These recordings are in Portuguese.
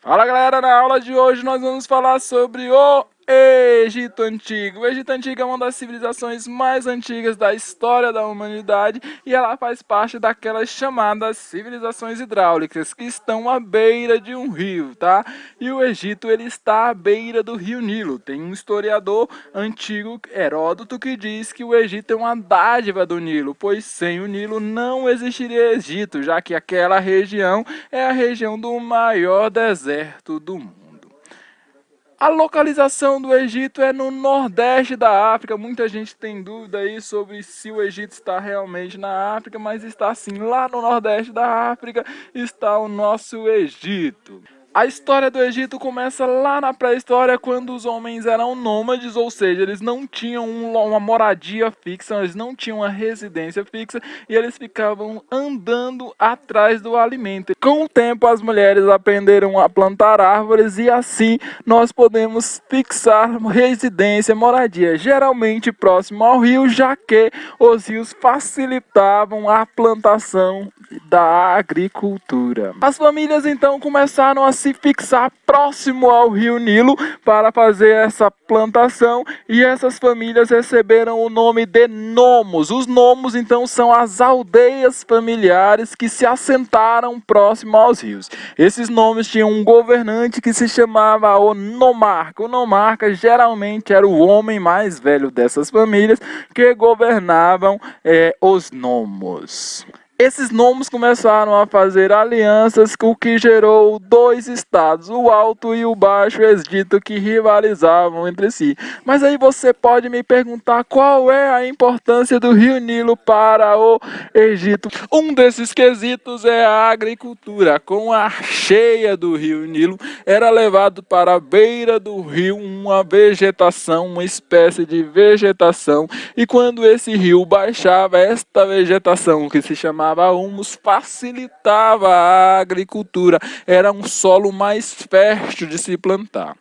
Fala galera, na aula de hoje nós vamos falar sobre o Egito Antigo. O Egito Antigo é uma das civilizações mais antigas da história da humanidade e ela faz parte daquelas chamadas civilizações hidráulicas que estão à beira de um rio, tá? E o Egito ele está à beira do rio Nilo. Tem um historiador antigo, Heródoto, que diz que o Egito é uma dádiva do Nilo, pois sem o Nilo não existiria Egito, já que aquela região é a região do maior deserto do mundo. A localização do Egito é no nordeste da África. Muita gente tem dúvida aí sobre se o Egito está realmente na África, mas está sim, lá no nordeste da África está o nosso Egito. A história do Egito começa lá na pré-história, quando os homens eram nômades, ou seja, eles não tinham uma moradia fixa, eles não tinham uma residência fixa e eles ficavam andando atrás do alimento. Com o tempo, as mulheres aprenderam a plantar árvores e assim nós podemos fixar residência, moradia, geralmente próximo ao rio, já que os rios facilitavam a plantação da agricultura. As famílias então começaram a se fixar próximo ao rio Nilo para fazer essa plantação e essas famílias receberam o nome de nomos. Os nomos então são as aldeias familiares que se assentaram próximo aos rios. Esses nomes tinham um governante que se chamava o nomarca. O nomarca geralmente era o homem mais velho dessas famílias que governavam os nomos. Esses nomos começaram a fazer alianças, o que gerou dois estados, o Alto e o Baixo Egito, que rivalizavam entre si. Mas aí você pode me perguntar qual é a importância do rio Nilo para o Egito. Um desses quesitos é a agricultura. Com a cheia do rio Nilo, era levado para a beira do rio uma vegetação, uma espécie de vegetação, e quando esse rio baixava, esta vegetação, que se chamava humus, facilitava a agricultura, era um solo mais fértil de se plantar.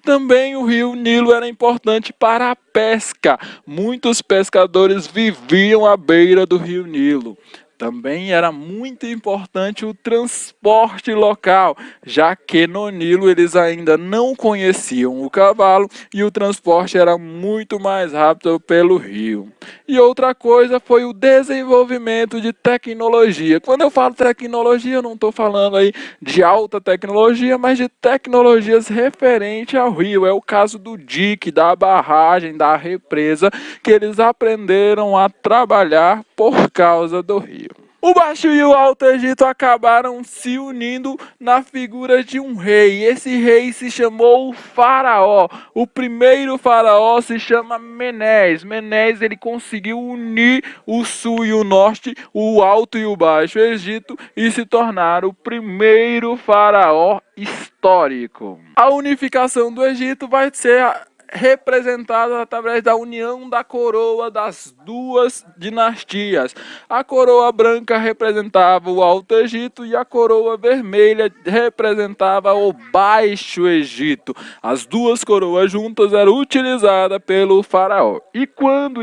Também o rio Nilo era importante para a pesca. Muitos pescadores viviam à beira do rio Nilo. Também era muito importante o transporte local, já que no Nilo eles ainda não conheciam o cavalo e o transporte era muito mais rápido pelo rio. E outra coisa foi o desenvolvimento de tecnologia. Quando eu falo tecnologia, eu não estou falando aí de alta tecnologia, mas de tecnologias referentes ao rio. É o caso do dique, da barragem, da represa, que eles aprenderam a trabalhar por causa do rio. O Baixo e o Alto Egito acabaram se unindo na figura de um rei. Esse rei se chamou Faraó. O primeiro faraó se chama Menés. Menés ele conseguiu unir o sul e o norte, o Alto e o Baixo Egito e se tornar o primeiro faraó histórico. A unificação do Egito vai ser representada através da união da coroa das duas dinastias. A coroa branca representava o Alto Egito e a coroa vermelha representava o Baixo Egito. As duas coroas juntas eram utilizadas pelo faraó. E quando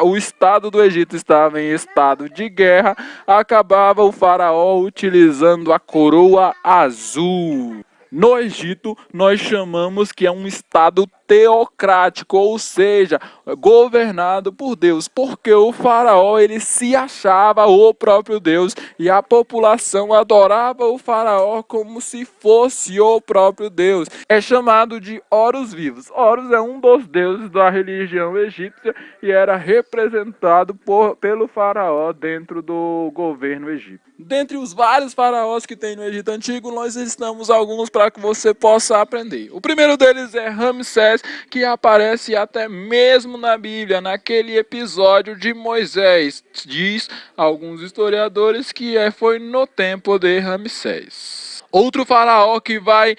o estado do Egito estava em estado de guerra, acabava o faraó utilizando a coroa azul. No Egito, nós chamamos que é um estado teocrático, ou seja, governado por Deus, porque o faraó ele se achava o próprio Deus e a população adorava o faraó como se fosse o próprio Deus. É chamado de Horus vivos. Horus é um dos deuses da religião egípcia e era representado pelo faraó dentro do governo egípcio. Dentre os vários faraós que tem no Egito Antigo, nós listamos alguns para que você possa aprender. O primeiro deles é Ramsés, que aparece até mesmo na Bíblia, naquele episódio de Moisés. Diz alguns historiadores que foi no tempo de Ramsés. Outro faraó que vai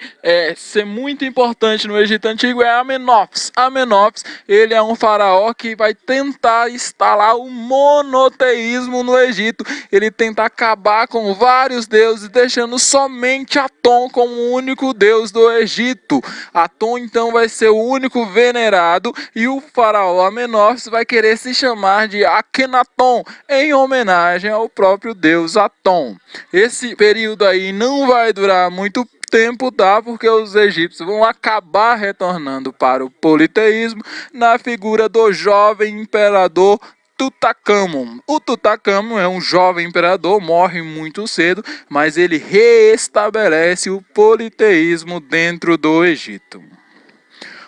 ser muito importante no Egito Antigo é Amenófis. Amenófis, ele é um faraó que vai tentar instalar o monoteísmo no Egito. Ele tenta acabar com vários deuses, deixando somente Atom como o único deus do Egito. Atom então vai ser o único venerado e o faraó Amenófis vai querer se chamar de Akhenaton, em homenagem ao próprio deus Atom. Esse período aí não vai durar muito tempo, tá? Porque os egípcios vão acabar retornando para o politeísmo na figura do jovem imperador Tutankhamon. O Tutankhamon é um jovem imperador, morre muito cedo, mas ele reestabelece o politeísmo dentro do Egito.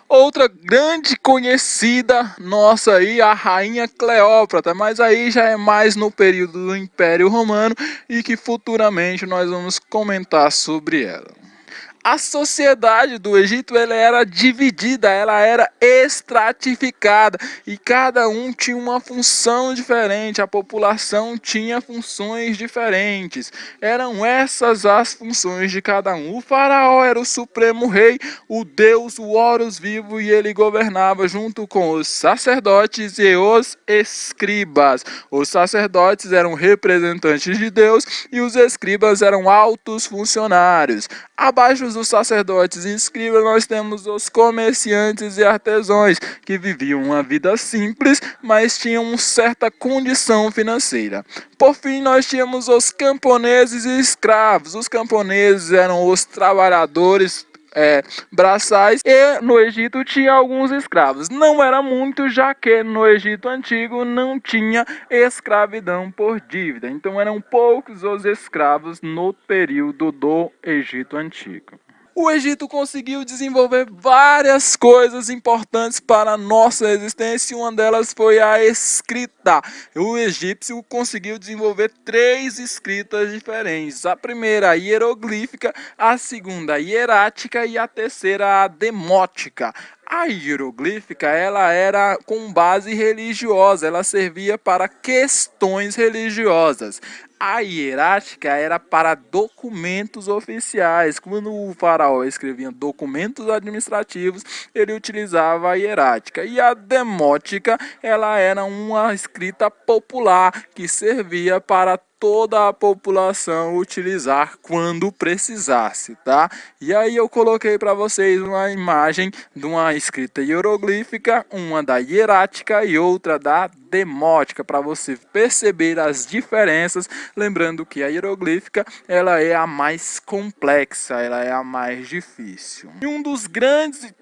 Outra grande conhecida nossa aí, a rainha Cleópatra, mas aí já é mais no período do Império Romano e que futuramente nós vamos comentar sobre ela. A sociedade do Egito ela era dividida, ela era estratificada e cada um tinha uma função diferente, a população tinha funções diferentes. Eram essas as funções de cada um. O faraó era o supremo rei, o deus, o Horus vivo, e ele governava junto com os sacerdotes e os escribas. Os sacerdotes eram representantes de Deus e os escribas eram altos funcionários. Abaixo dos sacerdotes e escribas nós temos os comerciantes e artesãos, que viviam uma vida simples, mas tinham uma certa condição financeira. Por fim, nós tínhamos os camponeses e escravos. Os camponeses eram os trabalhadores braçais, e no Egito tinha alguns escravos. Não era muito, já que no Egito antigo não tinha escravidão por dívida. Então eram poucos os escravos no período do Egito antigo. O Egito conseguiu desenvolver várias coisas importantes para a nossa existência e uma delas foi a escrita. O egípcio conseguiu desenvolver 3 escritas diferentes. A primeira, a hieroglífica, a segunda, a hierática e a terceira, a demótica. A hieroglífica ela era com base religiosa, ela servia para questões religiosas. A hierática era para documentos oficiais. Quando o faraó escrevia documentos administrativos, ele utilizava a hierática. E a demótica, ela era uma escrita popular que servia para toda a população utilizar quando precisasse, tá? E aí eu coloquei para vocês uma imagem de uma escrita hieroglífica, uma da hierática e outra da demótica, para você perceber as diferenças, lembrando que a hieroglífica ela é a mais complexa, ela é a mais difícil. E um dos grandes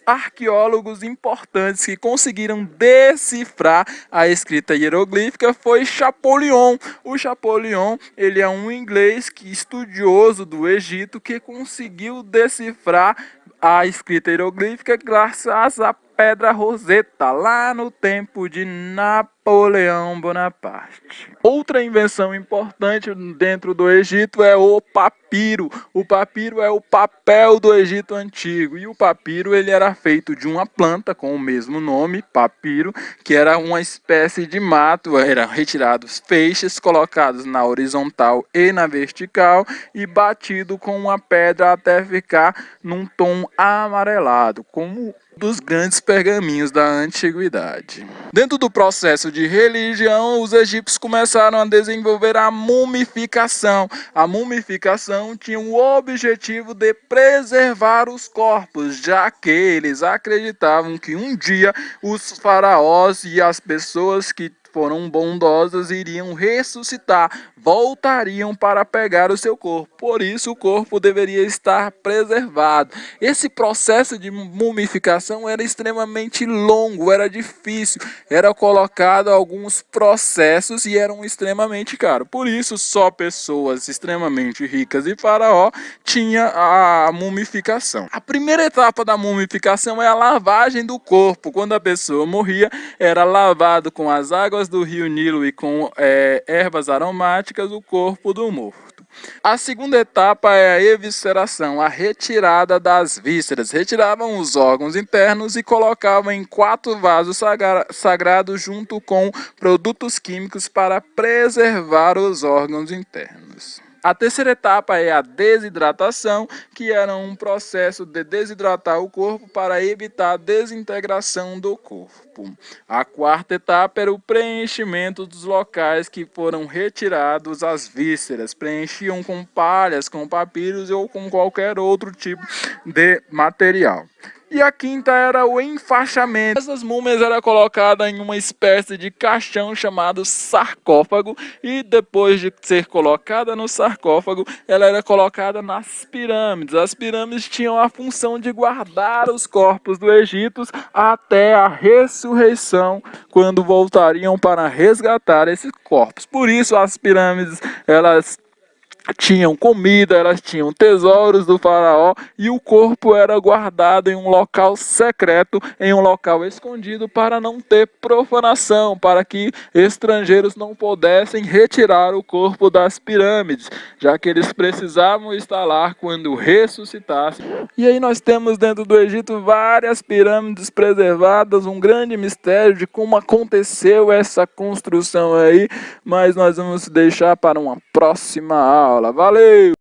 arqueólogos importantes que conseguiram decifrar a escrita hieroglífica foi Champollion. O Champollion, ele é um inglês estudioso do Egito que conseguiu decifrar a escrita hieroglífica graças à Pedra Roseta, lá no tempo de Napoleão Bonaparte. Outra invenção importante dentro do Egito é o papiro. O papiro é o papel do Egito antigo. E o papiro ele era feito de uma planta com o mesmo nome, papiro, que era uma espécie de mato. Eram retirados feixes, colocados na horizontal e na vertical e batido com uma pedra até ficar num tom amarelado, como dos grandes pergaminhos da antiguidade. Dentro do processo de religião, os egípcios começaram a desenvolver a mumificação. A mumificação tinha o objetivo de preservar os corpos, já que eles acreditavam que um dia os faraós e as pessoas que foram bondosas iriam ressuscitar, voltariam para pegar o seu corpo. Por isso o corpo deveria estar preservado. Esse processo de mumificação era extremamente longo, era difícil, era colocado alguns processos e eram extremamente caros. Por isso só pessoas extremamente ricas e faraó tinha a mumificação. A primeira etapa da mumificação é a lavagem do corpo. Quando a pessoa morria, era lavado com as águas do rio Nilo e com ervas aromáticas o corpo do morto. A segunda etapa é a evisceração, a retirada das vísceras. Retiravam os órgãos internos e colocavam em 4 vasos sagrados junto com produtos químicos para preservar os órgãos internos. A terceira etapa é a desidratação, que era um processo de desidratar o corpo para evitar a desintegração do corpo. A quarta etapa era o preenchimento dos locais que foram retirados as vísceras. Preenchiam com palhas, com papiros ou com qualquer outro tipo de material. E a quinta era o enfaixamento. Essas múmias eram colocadas em uma espécie de caixão chamado sarcófago, e depois de ser colocada no sarcófago, ela era colocada nas pirâmides. As pirâmides tinham a função de guardar os corpos do Egito até a ressurreição, quando voltariam para resgatar esses corpos. Por isso as pirâmides, elas tinham comida, elas tinham tesouros do faraó, e o corpo era guardado em um local secreto, em um local escondido, para não ter profanação, para que estrangeiros não pudessem retirar o corpo das pirâmides, já que eles precisavam estar lá quando ressuscitassem. E aí nós temos dentro do Egito várias pirâmides preservadas, um grande mistério de como aconteceu essa construção aí, mas nós vamos deixar para uma próxima aula. Valeu!